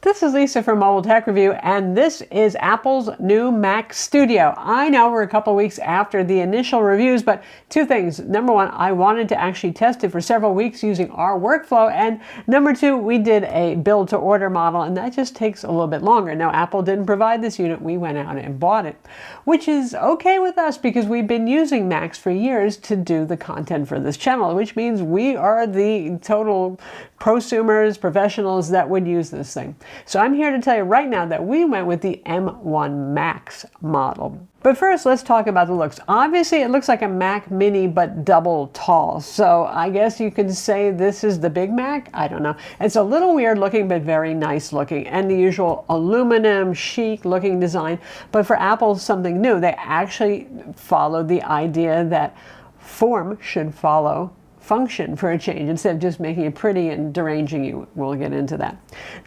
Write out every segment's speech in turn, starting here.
This is Lisa from Mobile Tech Review, and this is Apple's new Mac Studio. I know we're a couple weeks after the initial reviews, but two things. Number one, I wanted to actually test it for several weeks using our workflow, and number two, we did a build to order model, and that just takes a little bit longer. Now, Apple didn't provide this unit. We went out and bought it, which is okay with us because we've been using Macs for years to do the content for this channel, which means we are the total prosumers, professionals that would use this thing. So I'm here to tell you right now that we went with the M1 Max model. But first, let's talk about the looks. Obviously, it looks like a Mac Mini, but double tall. So I guess you could say this is the Big Mac. I don't know. It's a little weird looking, but very nice looking. And the usual aluminum, chic looking design. But for Apple, something new. They actually followed the idea that form should follow function for a change instead of just making it pretty and deranging you. We'll get into that.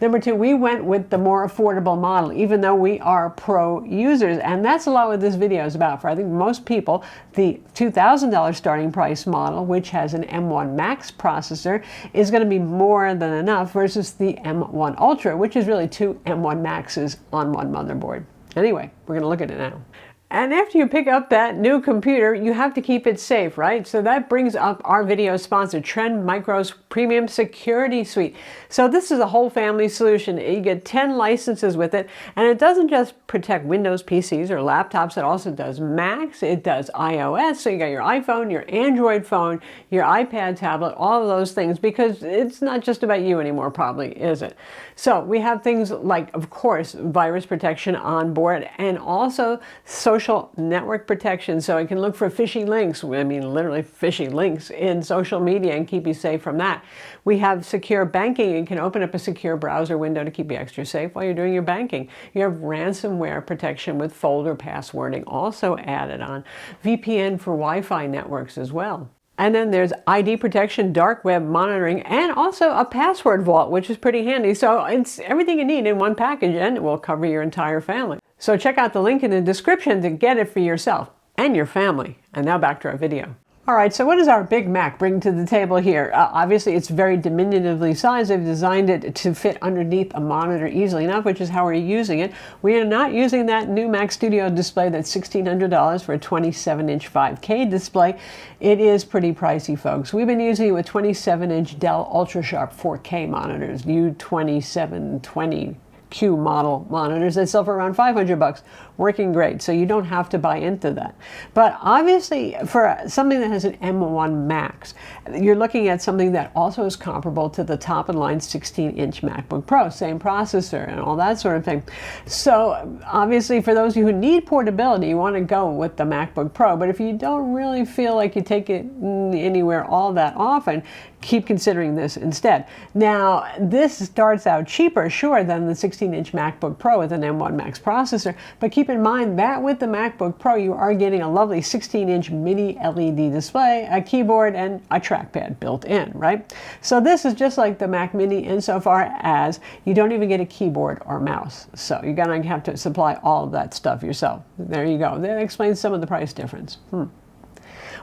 Number two, we went with the more affordable model, even though we are pro users, and that's a lot what this video is about. For I think most people, the $2,000 starting price model, which has an M1 Max processor, is going to be more than enough versus the M1 Ultra, which is really two M1 Maxes on one motherboard. Anyway, we're going to look at it now. And after you pick up that new computer, you have to keep it safe, right? So that brings up our video sponsor, Trend Micro's Premium Security Suite. So this is a whole family solution. You get 10 licenses with it, and it doesn't just protect Windows PCs or laptops, it also does Macs, it does iOS, so you got your iPhone, your Android phone, your iPad tablet, all of those things, because it's not just about you anymore, probably, is it? So we have things like, of course, virus protection on board, and also social network protection, so it can look for phishing links, I mean literally phishing links in social media and keep you safe from that. We have secure banking. It can open up a secure browser window to keep you extra safe while you're doing your banking. You have ransomware protection with folder passwording also added on. VPN for Wi-Fi networks as well. And then there's ID protection, dark web monitoring, and also a password vault, which is pretty handy. So it's everything you need in one package, and it will cover your entire family. So check out the link in the description to get it for yourself and your family. And now back to our video. All right, so what does our Big Mac bring to the table here? Obviously, it's very diminutively sized. They've designed it to fit underneath a monitor easily enough, which is how we're using it. We are not using that new Mac Studio display that's $1,600 for a 27-inch 5K display. It is pretty pricey, folks. We've been using it with 27-inch Dell UltraSharp 4K monitors, U2720. Q model monitors that sell for around $500, working great, so you don't have to buy into that. But obviously, for something that has an M1 Max, you're looking at something that also is comparable to the top-of-the-line 16-inch MacBook Pro, same processor and all that sort of thing. So obviously, for those of you who need portability, you want to go with the MacBook Pro, but if you don't really feel like you take it anywhere all that often, keep considering this instead. Now, this starts out cheaper, sure, than the 16-inch MacBook Pro with an M1 Max processor, but keep in mind that with the MacBook Pro, you are getting a lovely 16-inch mini LED display, a keyboard, and a trackpad built in, right? So this is just like the Mac Mini insofar as you don't even get a keyboard or mouse. So you're gonna have to supply all of that stuff yourself. There you go. That explains some of the price difference.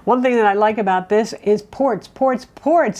One thing that I like about this is ports.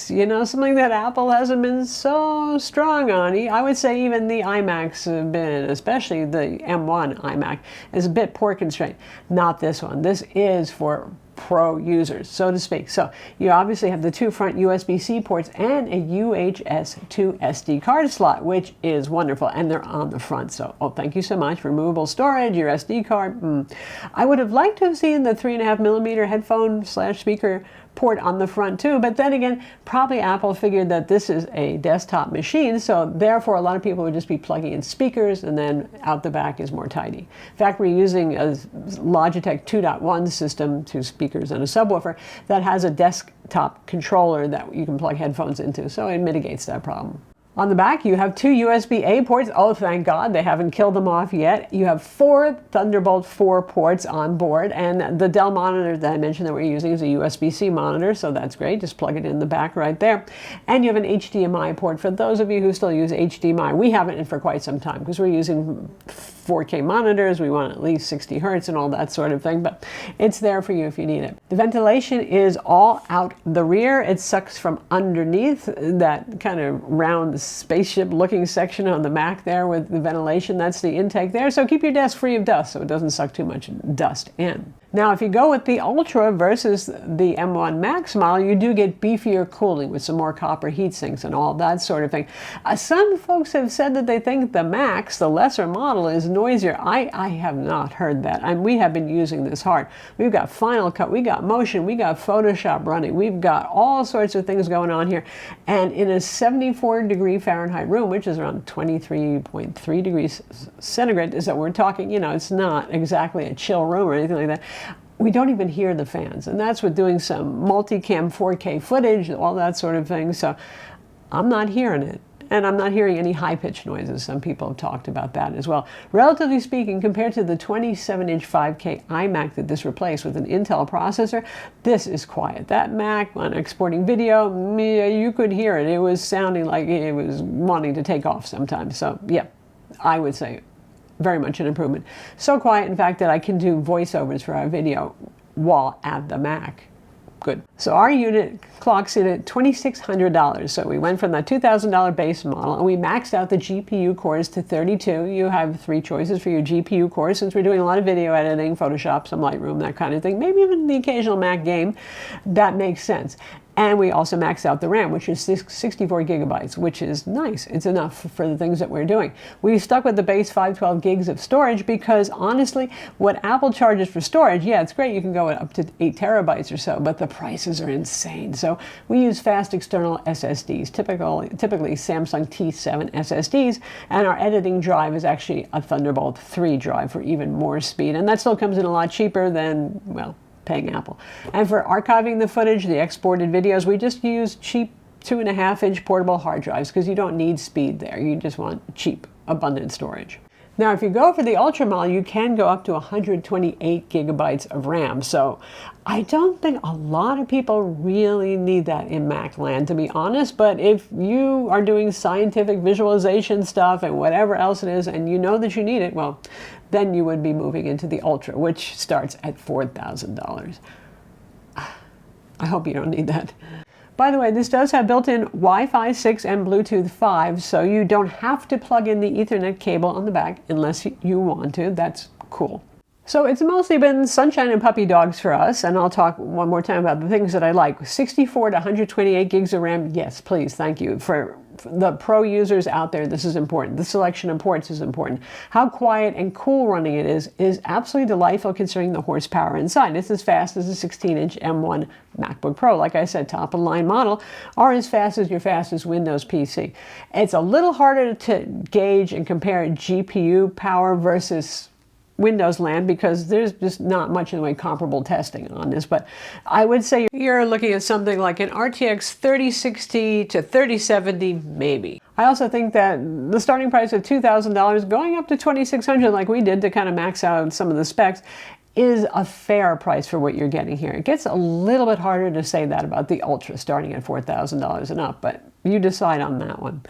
You know, something that Apple hasn't been so strong on. I would say even the iMacs have been, especially the M1 iMac, is a bit port constrained. Not this one. This is for pro users, so to speak. So you obviously have the two front USB-C ports and a UHS 2 SD card slot, which is wonderful, and they're on the front. So, thank you so much. Removable storage, your SD card. I would have liked to have seen the 3.5mm headphone/speaker port on the front too, but then again, probably Apple figured that this is a desktop machine, so therefore a lot of people would just be plugging in speakers, and then out the back is more tidy. In fact, we're using a Logitech 2.1 system, two speakers and a subwoofer, that has a desktop controller that you can plug headphones into, so it mitigates that problem. On the back, you have 2 USB-A ports. Oh, thank God, they haven't killed them off yet. You have 4 Thunderbolt 4 ports on board, and the Dell monitor that I mentioned that we're using is a USB-C monitor, so that's great. Just plug it in the back right there. And you have an HDMI port for those of you who still use HDMI. We haven't for quite some time because we're using 4K monitors. We want at least 60 hertz and all that sort of thing, but it's there for you if you need it. The ventilation is all out the rear. It sucks from underneath that kind of round spaceship looking section on the Mac there with the ventilation. That's the intake there. So keep your desk free of dust so it doesn't suck too much dust in. Now, if you go with the Ultra versus the M1 Max model, you do get beefier cooling with some more copper heat sinks and all that sort of thing. Some folks have said that they think the Max, the lesser model, is noisier. I have not heard that. We have been using this hard. We've got Final Cut, we got Motion, we got Photoshop running, we've got all sorts of things going on here. And in a 74-degree Fahrenheit room, which is around 23.3 degrees centigrade, is that we're talking, you know, it's not exactly a chill room or anything like that. We don't even hear the fans, and that's with doing some multicam 4K footage, all that sort of thing. So I'm not hearing it, and I'm not hearing any high-pitched noises. Some people have talked about that as well. Relatively speaking, compared to the 27-inch 5K iMac that this replaced with an Intel processor, this is quiet. That Mac, when exporting video, you could hear it. It was sounding like it was wanting to take off sometimes. So yeah, I would say very much an improvement. So quiet, in fact, that I can do voiceovers for our video while at the Mac. Good. So our unit clocks in at $2,600. So we went from that $2,000 base model and we maxed out the GPU cores to 32. You have 3 choices for your GPU cores since we're doing a lot of video editing, Photoshop, some Lightroom, that kind of thing. Maybe even the occasional Mac game. That makes sense. And we also maxed out the RAM, which is 64 gigabytes, which is nice. It's enough for the things that we're doing. We stuck with the base 512 gigs of storage because honestly, what Apple charges for storage, yeah, it's great. You can go up to 8 terabytes or so, but the prices are insane. So we use fast external SSDs, typically Samsung T7 SSDs, and our editing drive is actually a Thunderbolt 3 drive for even more speed. And that still comes in a lot cheaper than, well, paying Apple. And for archiving the footage, the exported videos, we just use cheap 2.5-inch portable hard drives because you don't need speed there. You just want cheap, abundant storage. Now, if you go for the Ultra model, you can go up to 128 gigabytes of RAM. So I don't think a lot of people really need that in Mac land, to be honest. But if you are doing scientific visualization stuff and whatever else it is, and you know that you need it, well, then you would be moving into the Ultra, which starts at $4,000. I hope you don't need that. By the way, this does have built-in Wi-Fi 6 and Bluetooth 5, so you don't have to plug in the Ethernet cable on the back unless you want to. That's cool. So it's mostly been sunshine and puppy dogs for us, and I'll talk one more time about the things that I like. 64 to 128 gigs of RAM, yes, please, thank you. For the pro users out there, this is important. The selection of ports is important. How quiet and cool running it is absolutely delightful considering the horsepower inside. It's as fast as a 16-inch M1 MacBook Pro, like I said, top-of-the-line model, or as fast as your fastest Windows PC. It's a little harder to gauge and compare GPU power versus Windows land because there's just not much in the way of comparable testing on this, but I would say you're looking at something like an RTX 3060 to 3070 maybe. I also think that the starting price of $2,000 going up to $2,600 like we did to kind of max out some of the specs is a fair price for what you're getting here. It gets a little bit harder to say that about the Ultra starting at $4,000 and up, but you decide on that one.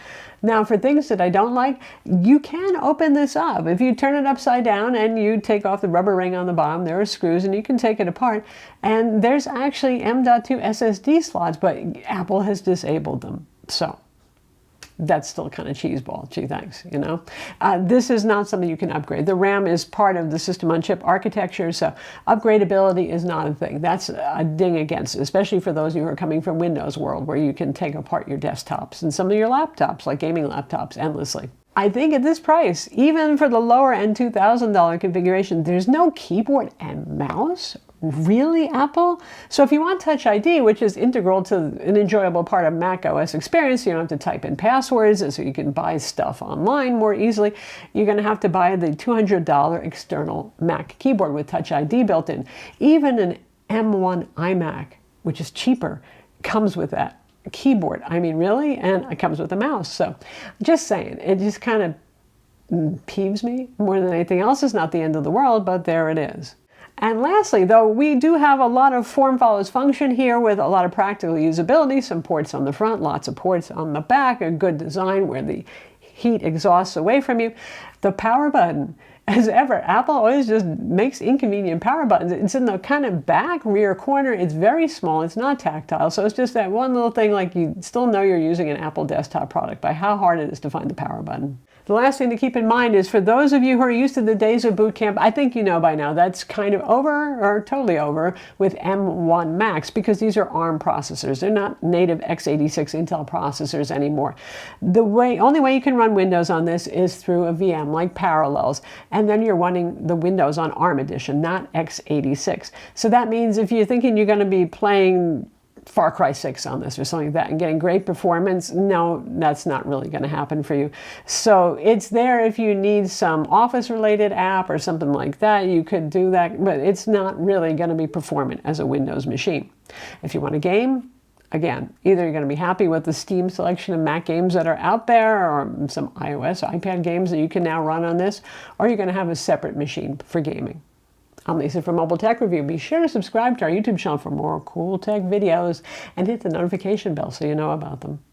Now, for things that I don't like, you can open this up. If you turn it upside down and you take off the rubber ring on the bottom, there are screws and you can take it apart. And there's actually M.2 SSD slots, but Apple has disabled them. So that's still kind of cheeseball. Gee, thanks, you know. This is not something you can upgrade. The RAM is part of the system-on-chip architecture, so upgradability is not a thing. That's a ding against it, especially for those of you who are coming from Windows world, where you can take apart your desktops and some of your laptops, like gaming laptops, endlessly. I think at this price, even for the lower end $2,000 configuration, there's no keyboard and mouse. Really, Apple? So if you want Touch ID, which is integral to an enjoyable part of Mac OS experience, you don't have to type in passwords, and so you can buy stuff online more easily, you're going to have to buy the $200 external Mac keyboard with Touch ID built in. Even an M1 iMac, which is cheaper, comes with that. keyboard. I mean, really? And it comes with a mouse. So just saying, it just kind of peeves me more than anything else. It's not the end of the world, but there it is. And lastly, though, we do have a lot of form follows function here with a lot of practical usability, some ports on the front, lots of ports on the back, a good design where the heat exhausts away from you. The power button, as ever, Apple always just makes inconvenient power buttons. It's in the kind of back rear corner. It's very small. It's not tactile. So it's just that one little thing, like you still know you're using an Apple desktop product by how hard it is to find the power button. The last thing to keep in mind is for those of you who are used to the days of boot camp, I think you know by now that's kind of over or totally over with M1 Macs because these are ARM processors. They're not native x86 Intel processors anymore. The only way you can run Windows on this is through a VM like Parallels, and then you're running the Windows on ARM edition, not x86. So that means if you're thinking you're going to be playing Far Cry 6 on this or something like that and getting great performance, no, that's not really going to happen for you. So it's there if you need some office related app or something like that, you could do that, but it's not really going to be performant as a Windows machine. If you want a game, again, either you're going to be happy with the Steam selection of Mac games that are out there or some iOS, iPad games that you can now run on this, or you're going to have a separate machine for gaming. I'm Lisa from Mobile Tech Review. Be sure to subscribe to our YouTube channel for more cool tech videos and hit the notification bell so you know about them.